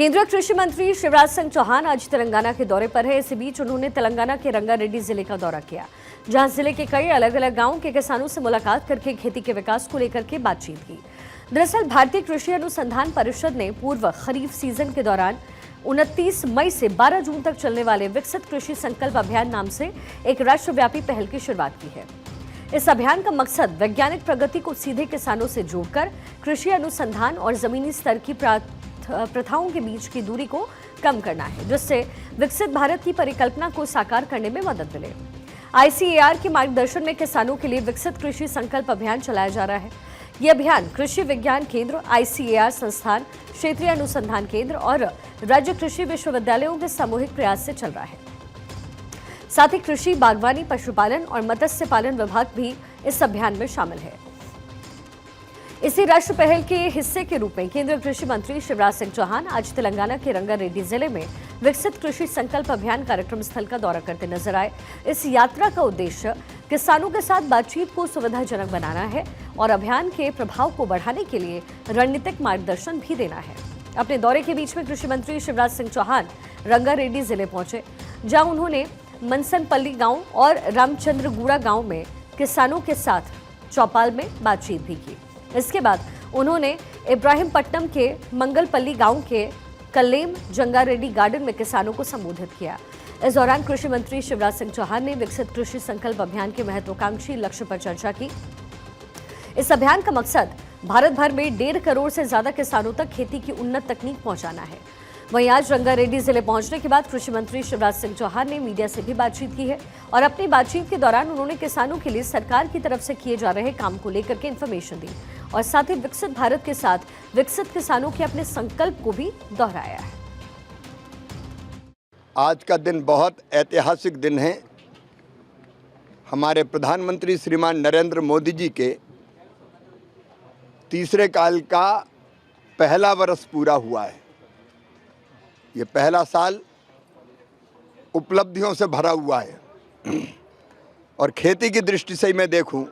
केंद्रीय कृषि मंत्री शिवराज सिंह चौहान आज तेलंगाना के दौरे पर है। इसी बीच उन्होंने तेलंगाना के रंगारेड्डी जिले का दौरा किया, जहां जिले के कई अलग अलग गांवों के किसानों से मुलाकात करके खेती के विकास को लेकर के बातचीत की। दरअसल भारतीय कृषि अनुसंधान परिषद ने पूर्व खरीफ सीजन के दौरान 29 मई से 12 जून तक चलने वाले विकसित कृषि संकल्प अभियान नाम से एक राष्ट्रव्यापी पहल की शुरुआत की है। इस अभियान का मकसद वैज्ञानिक प्रगति को सीधे किसानों से जोड़कर कृषि अनुसंधान और जमीनी स्तर की प्रथाओं के बीच की दूरी को कम करना है, जिससे विकसित भारत की परिकल्पना को साकार करने में मदद मिले। आईसीएआर के मार्गदर्शन में किसानों के लिए विकसित कृषि संकल्प अभियान चलाया जा रहा है। यह अभियान कृषि विज्ञान केंद्र, आईसीएआर संस्थान, क्षेत्रीय अनुसंधान केंद्र और राज्य कृषि विश्वविद्यालयों के सामूहिक प्रयास से चल रहा है। साथ ही कृषि, बागवानी, पशुपालन और मत्स्य पालन विभाग भी इस अभियान में शामिल है। इसी राष्ट्र पहल के हिस्से के रूप में केंद्रीय कृषि मंत्री शिवराज सिंह चौहान आज तेलंगाना के रंगारेड्डी जिले में विकसित कृषि संकल्प अभियान कार्यक्रम स्थल का दौरा करते नजर आए। इस यात्रा का उद्देश्य किसानों के साथ बातचीत को सुविधाजनक बनाना है और अभियान के प्रभाव को बढ़ाने के लिए रणनीतिक मार्गदर्शन भी देना है। अपने दौरे के बीच में कृषि मंत्री शिवराज सिंह चौहान रंगारेड्डी जिले पहुंचे, जहां उन्होंने मनसनपल्ली गांव और रामचंद्रगुड़ा गांव में किसानों के साथ चौपाल में बातचीत भी की। इसके बाद उन्होंने इब्राहिमपट्टनम के मंगलपल्ली गांव के कल्लेम जंगारेड्डी गार्डन में किसानों को संबोधित किया। इस दौरान कृषि मंत्री शिवराज सिंह चौहान ने विकसित कृषि संकल्प अभियान के महत्वाकांक्षी लक्ष्य पर चर्चा की। इस अभियान का मकसद भारत भर में 1.5 करोड़ से ज्यादा किसानों तक खेती की उन्नत तकनीक पहुंचाना है। वहीं आज रंगारेड्डी जिले पहुंचने के बाद कृषि मंत्री शिवराज सिंह चौहान ने मीडिया से भी बातचीत की है और अपनी बातचीत के दौरान उन्होंने किसानों के लिए सरकार की तरफ से किए जा रहे काम को लेकर के इन्फॉर्मेशन दी और साथ ही विकसित भारत के साथ विकसित किसानों के अपने संकल्प को भी दोहराया है। आज का दिन बहुत ऐतिहासिक दिन है। हमारे प्रधानमंत्री श्रीमान नरेंद्र मोदी जी के तीसरे काल का पहला वर्ष पूरा हुआ है। ये पहला साल उपलब्धियों से भरा हुआ है और खेती की दृष्टि से मैं देखूं